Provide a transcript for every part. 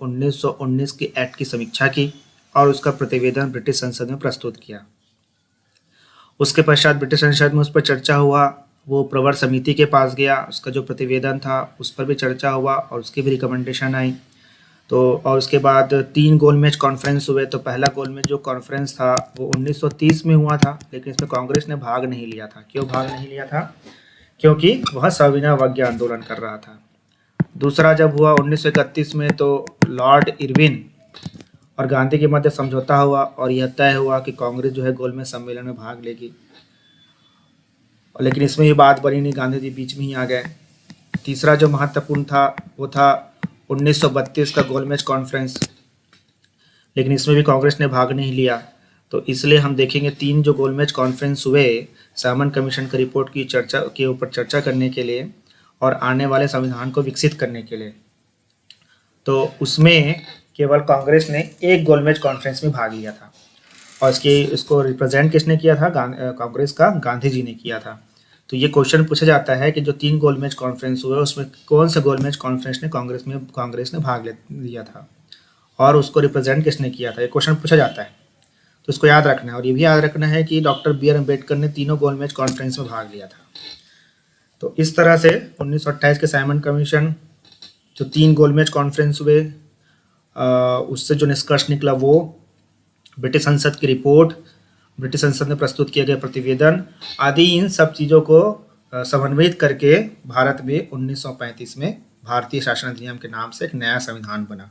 1919 के एक्ट की समीक्षा की और उसका प्रतिवेदन ब्रिटिश संसद में प्रस्तुत किया। उसके पश्चात ब्रिटिश संसद में उस पर चर्चा हुआ, वो प्रवर समिति के पास गया, उसका जो प्रतिवेदन था उस पर भी चर्चा हुआ और उसकी भी रिकमेंडेशन आई। तो और उसके बाद 3 गोलमेज कॉन्फ्रेंस हुए। तो पहला गोलमेज जो कॉन्फ्रेंस था वो 1930 में हुआ था, लेकिन इसमें कांग्रेस ने भाग नहीं लिया था। क्यों भाग नहीं लिया था? क्योंकि वह सविनय अवज्ञा आंदोलन कर रहा था। दूसरा जब हुआ 1931 में, तो लॉर्ड इरविन और गांधी के मध्य समझौता हुआ और यह तय हुआ कि कांग्रेस जो है गोलमेज सम्मेलन में भाग लेगी। लेकिन इसमें भी बात बनी नहीं, गांधी जी बीच में ही आ गए। तीसरा जो महत्वपूर्ण था वो था 1932 का गोलमेज कॉन्फ्रेंस, लेकिन इसमें भी कांग्रेस ने भाग नहीं लिया। तो इसलिए हम देखेंगे 3 जो गोलमेज कॉन्फ्रेंस हुए साइमन कमीशन की रिपोर्ट की चर्चा के ऊपर चर्चा करने के लिए और आने वाले संविधान को विकसित करने के लिए। तो उसमें केवल कांग्रेस ने एक गोलमेज कॉन्फ्रेंस में भाग लिया था और इसको रिप्रेजेंट किसने किया था? कांग्रेस का गांधी जी ने किया था। तो ये क्वेश्चन पूछा जाता है कि जो 3 गोलमेज कॉन्फ्रेंस हुए उसमें कौन से गोलमेज कॉन्फ्रेंस ने कांग्रेस ने भाग लिया था और उसको रिप्रेजेंट किसने किया था? ये क्वेश्चन पूछा जाता है, तो इसको याद रखना है। और ये भी याद रखना है कि डॉक्टर बी आर अम्बेडकर ने तीनों गोलमेज कॉन्फ्रेंस में भाग लिया था। तो इस तरह से 1928 के साइमन कमीशन, जो 3 गोलमेज कॉन्फ्रेंस हुए, उससे जो निष्कर्ष निकला वो ब्रिटिश संसद की रिपोर्ट, ब्रिटिश संसद में प्रस्तुत किए गए प्रतिवेदन आदि, इन सब चीज़ों को समन्वित करके भारत में 1935 में भारतीय शासन अधिनियम के नाम से एक नया संविधान बना।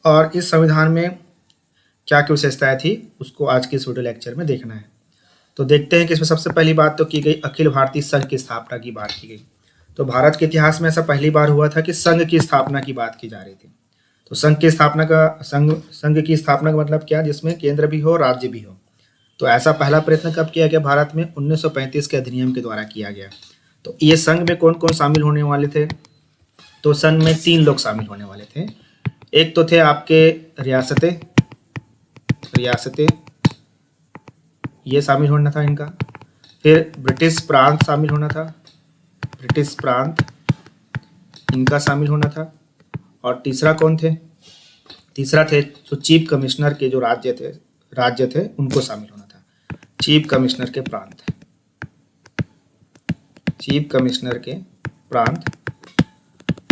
और इस संविधान में क्या क्या विशेषताएं थी उसको आज के इस वीडियो लेक्चर में देखना है। तो देखते हैं कि इसमें सबसे पहली बात तो की गई अखिल भारतीय संघ की स्थापना की बात की गई। तो भारत के इतिहास में ऐसा पहली बार हुआ था कि संघ की स्थापना की बात की जा रही थी। तो संघ की स्थापना का मतलब क्या? जिसमें केंद्र भी हो, राज्य भी हो। तो ऐसा पहला प्रयत्न कब किया गया भारत में? 1935 के अधिनियम के द्वारा किया गया। तो ये संघ में कौन कौन शामिल होने वाले थे? तो संघ में 3 लोग शामिल होने वाले थे। एक तो थे आपके रियासतें ये शामिल होना था इनका। फिर ब्रिटिश प्रांत शामिल होना था, ब्रिटिश प्रांत इनका शामिल होना था। और तीसरा कौन थे? तीसरा थे जो चीफ कमिश्नर के जो राज्य थे उनको शामिल होना था। चीफ कमिश्नर के प्रांत,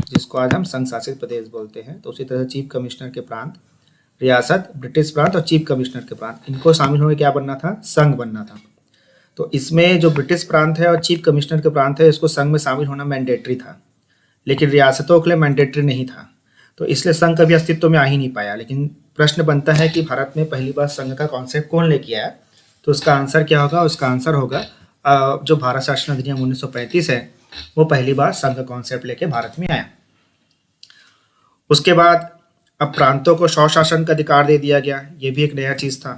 जिसको आज हम संघ शासित प्रदेश बोलते हैं। तो उसी तरह चीफ कमिश्नर के प्रांत, रियासत, ब्रिटिश प्रांत और चीफ कमिश्नर के प्रांत, इनको शामिल होकर क्या बनना था? संघ बनना था। तो इसमें जो ब्रिटिश प्रांत है और चीफ कमिश्नर के प्रांत है, इसको संघ में शामिल होना मैंडेटरी था, लेकिन रियासतों के लिए मैंडेटरी नहीं था। तो इसलिए संघ कभी अस्तित्व में आ ही नहीं पाया। लेकिन प्रश्न बनता है कि भारत में पहली बार संघ का कॉन्सेप्ट कौन लेके आया? तो उसका आंसर क्या होगा? उसका आंसर होगा जो भारत शासन अधिनियम 1935 है, वो पहली बार संघ का कॉन्सेप्ट लेके भारत में आया। उसके बाद अब प्रांतों को स्वशासन का अधिकार दे दिया गया। ये भी एक नया चीज़ था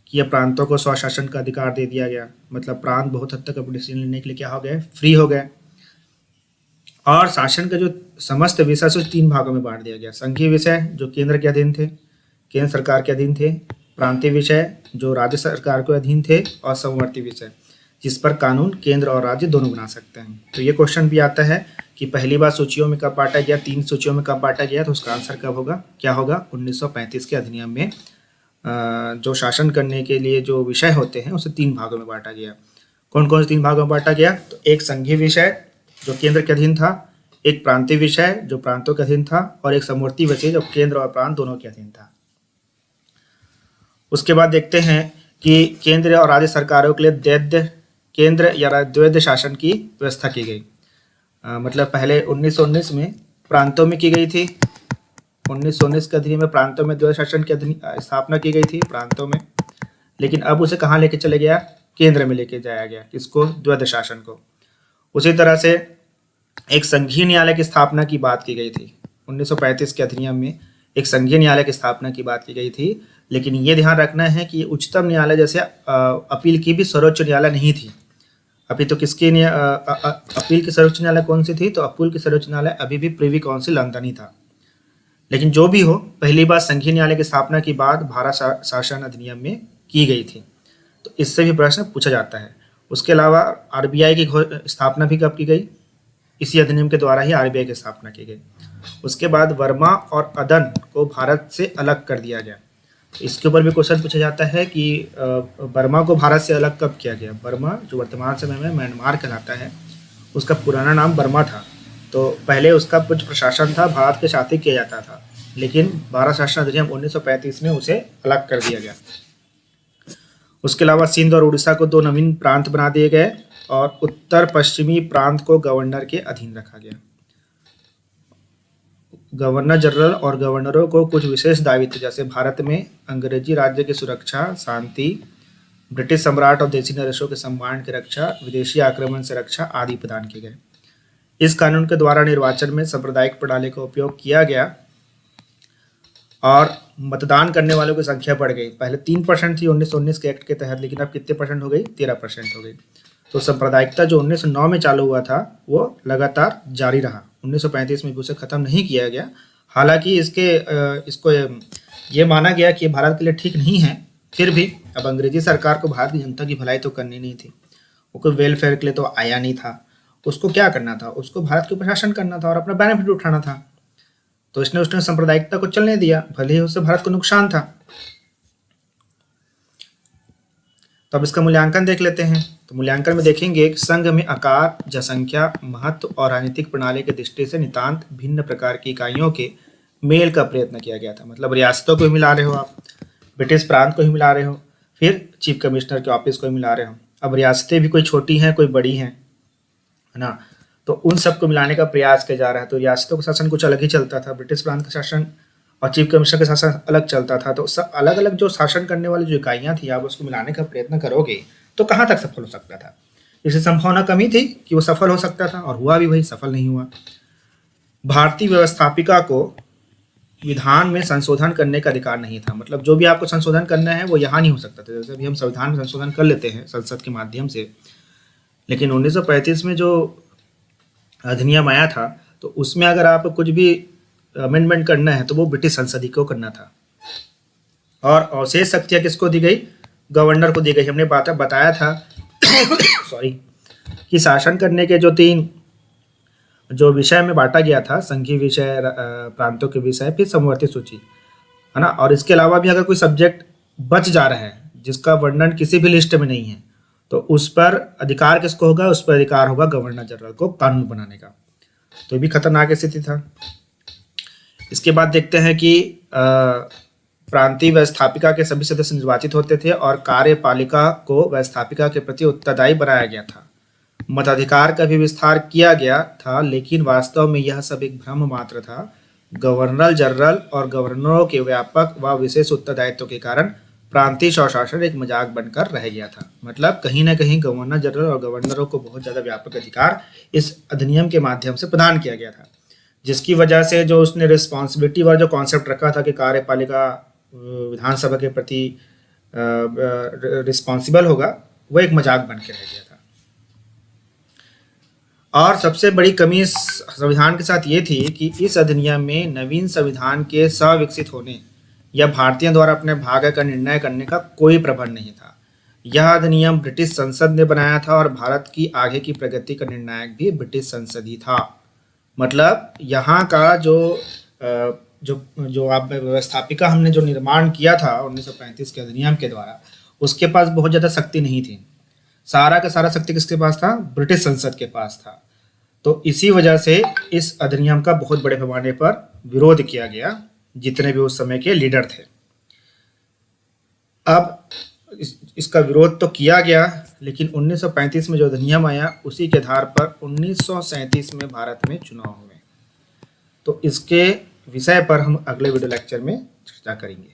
कि अब प्रांतों को स्वशासन का अधिकार दे दिया गया। मतलब प्रांत बहुत हद तक अपने डिसीजन लेने के लिए क्या हो गए? फ्री हो गए। और शासन का जो समस्त विषय से 3 भागों में बांट दिया गया। संघीय विषय जो केंद्र के अधीन थे, केंद्र सरकार के अधीन थे। प्रांतीय विषय जो राज्य सरकार के अधीन थे। और समवर्ती विषय जिस पर कानून केंद्र और राज्य दोनों बना सकते हैं। तो ये क्वेश्चन भी आता है कि पहली बार सूचियों में कब बांटा गया? 3 सूचियों में कब बांटा गया? तो उसका आंसर कब होगा? क्या होगा? 1935 के अधिनियम में जो शासन करने के लिए जो विषय होते हैं उसे 3 भागों में बांटा गया। कौन कौन से 3 भागों में बांटा गया? तो एक संघीय विषय जो केंद्र के अधीन था, एक प्रांतीय विषय जो प्रांतों के अधीन था, और एक समवर्ती विषय जो केंद्र और प्रांत दोनों के अधीन था। उसके बाद देखते हैं कि केंद्र और राज्य सरकारों के लिए केंद्र या द्वैध शासन की व्यवस्था की गई। मतलब पहले 1919 में प्रांतों में की गई थी। 1919 के अधिनियम में प्रांतों में द्वैध शासन की स्थापना की गई थी प्रांतों में। लेकिन अब उसे कहाँ लेके चले गया? केंद्र में लेके जाया गया। किसको? द्वैध शासन को। उसी तरह से एक संघीय न्यायालय की स्थापना की बात की गई थी। 1935 के अधिनियम में एक संघीय न्यायालय की स्थापना की बात की गई थी। लेकिन ये ध्यान रखना है कि उच्चतम न्यायालय जैसे अपील की भी सर्वोच्च न्यायालय नहीं थी। अभी तो किसकी अपील की सर्वोच्च न्यायालय कौन सी थी? तो अपील की सर्वोच्च न्यायालय अभी भी प्रिवी काउंसिल लंदन ही था। लेकिन जो भी हो, पहली बार संघीय न्यायालय की स्थापना की बात भारत शासन अधिनियम में की गई थी। तो इससे भी प्रश्न पूछा जाता है। उसके अलावा आरबीआई की स्थापना भी कब की गई? इसी अधिनियम के द्वारा ही आरबीआई की स्थापना की गई। उसके बाद वर्मा और अदन को भारत से अलग कर दिया गया। इसके ऊपर भी क्वेश्चन पूछा जाता है कि बर्मा को भारत से अलग कब किया गया। बर्मा जो वर्तमान समय में म्यांमार कहलाता है, उसका पुराना नाम बर्मा था। तो पहले उसका कुछ प्रशासन था, भारत के साथ ही किया जाता था, लेकिन भारत शासन अधिनियम 1935 में उसे अलग कर दिया गया। उसके अलावा सिंध और उड़ीसा को 2 नवीन प्रांत बना दिए गए और उत्तर पश्चिमी प्रांत को गवर्नर के अधीन रखा गया। गवर्नर जनरल और गवर्नरों को कुछ विशेष दायित्व, जैसे भारत में अंग्रेजी राज्य की सुरक्षा, शांति, ब्रिटिश सम्राट और देशी नरेशों के सम्मान की रक्षा, विदेशी आक्रमण से रक्षा आदि प्रदान किए गए। इस कानून के द्वारा निर्वाचन में सांप्रदायिक प्रणाली का उपयोग किया गया और मतदान करने वालों की संख्या बढ़ गई। पहले 3% थी 1919 के एक्ट के तहत, लेकिन अब कितने परसेंट हो गई? 13% हो गई। तो सांप्रदायिकता जो 1909 में चालू हुआ था वो लगातार जारी रहा। 1935 में भी उसे खत्म नहीं किया गया। हालांकि इसको ये माना गया कि भारत के लिए ठीक नहीं है, फिर भी अब अंग्रेजी सरकार को भारत की जनता की भलाई तो करनी नहीं थी, वो कोई वेलफेयर के लिए तो आया नहीं था। उसको क्या करना था? उसको भारत के प्रशासन करना था और अपना बेनिफिट उठाना था। तो उसने सांप्रदायिकता को चलने दिया, भले ही उससे भारत को नुकसान था। तो अब इसका मूल्यांकन देख लेते हैं। तो मूल्यांकन में देखेंगे कि संघ में आकार, जनसंख्या, महत्व और राजनीतिक प्रणाली की दृष्टि से नितांत भिन्न प्रकार की इकाइयों के मेल का प्रयत्न किया गया था। मतलब रियासतों को ही मिला रहे हो आप, ब्रिटिश प्रांत को ही मिला रहे हो, फिर चीफ कमिश्नर के ऑफिस को ही मिला रहे हो। अब रियासतें भी कोई छोटी हैं, कोई बड़ी हैं, है ना। तो उन सबको मिलाने का प्रयास किया जा रहा है। तो रियासतों का शासन कुछ अलग ही चलता था, ब्रिटिश प्रांत का शासन और चीफ कमिश्नर का शासन अलग चलता था। तो सब अलग अलग जो शासन करने वाली जो इकाइयाँ थी, आप उसको मिलाने का प्रयत्न करोगे तो कहाँ तक सफल हो सकता था? इसे संभावना कम ही थी कि वो सफल हो सकता था, और हुआ भी वही, सफल नहीं हुआ। भारतीय व्यवस्थापिका को विधान में संशोधन करने का अधिकार नहीं था। मतलब जो भी आपको संशोधन करना है वो यहाँ नहीं हो सकता था। जैसे अभी हम संविधान में संशोधन कर लेते हैं संसद के माध्यम से, लेकिन 1935 में जो अधिनियम आया था तो उसमें अगर आप कुछ भी अमेंडमेंट करना है तो वो ब्रिटिश संसद ही को करना था। और अवशेष शक्तियाँ किसको दी गई? गवर्नर को दी गई। हमने बताया था सॉरी कि शासन करने के जो 3 जो विषय में बांटा गया था, संघीय विषय, प्रांतों के विषय, फिर समवर्ती सूची, है ना। और इसके अलावा भी अगर कोई सब्जेक्ट बच जा रहा है जिसका वर्णन किसी भी लिस्ट में नहीं है तो उस पर अधिकार किसको होगा? उस पर अधिकार होगा गवर्नर जनरल को कानून बनाने का। तो ये भी खतरनाक स्थिति था। इसके बाद देखते हैं कि प्रांतीय व्यवस्थापिका के सभी सदस्य निर्वाचित होते थे और कार्यपालिका को व्यवस्थापिका के प्रति उत्तरदायी बनाया गया था। मताधिकार का भी विस्तार किया गया था, लेकिन वास्तव में यह सब एक भ्रम मात्र था। गवर्नर जनरल और गवर्नरों के व्यापक व विशेष उत्तरदायित्व के कारण प्रांतीय स्वशासन एक मजाक बनकर रह गया था। मतलब कहीं ना कहीं गवर्नर जनरल और गवर्नरों को बहुत ज़्यादा व्यापक अधिकार इस अधिनियम के माध्यम से प्रदान किया गया था, जिसकी वजह से जो उसने रिस्पॉन्सिबिलिटी वाला जो कॉन्सेप्ट रखा था कि कार्यपालिका विधानसभा के प्रति रिस्पॉन्सिबल होगा, वो एक मजाक बन के रह गया था। और सबसे बड़ी कमी इस संविधान के साथ ये थी कि इस अधिनियम में नवीन संविधान के स्विकसित होने या भारतीयों द्वारा अपने भाग्य का निर्णय करने का कोई प्रबंध नहीं था। यह अधिनियम ब्रिटिश संसद ने बनाया था और भारत की आगे की प्रगति का निर्णायक भी ब्रिटिश संसद ही था। मतलब यहाँ का जो आप व्यवस्थापिका हमने जो निर्माण किया था 1935 के अधिनियम के द्वारा, उसके पास बहुत ज़्यादा शक्ति नहीं थी। सारा का सारा शक्ति किसके पास था? ब्रिटिश संसद के पास था। तो इसी वजह से इस अधिनियम का बहुत बड़े पैमाने पर विरोध किया गया, जितने भी उस समय के लीडर थे। अब इसका विरोध तो किया गया, लेकिन 1935 में जो अधिनियम आया उसी के आधार पर 1937 में भारत में चुनाव हुए। तो इसके विषय पर हम अगले वीडियो लेक्चर में चर्चा करेंगे।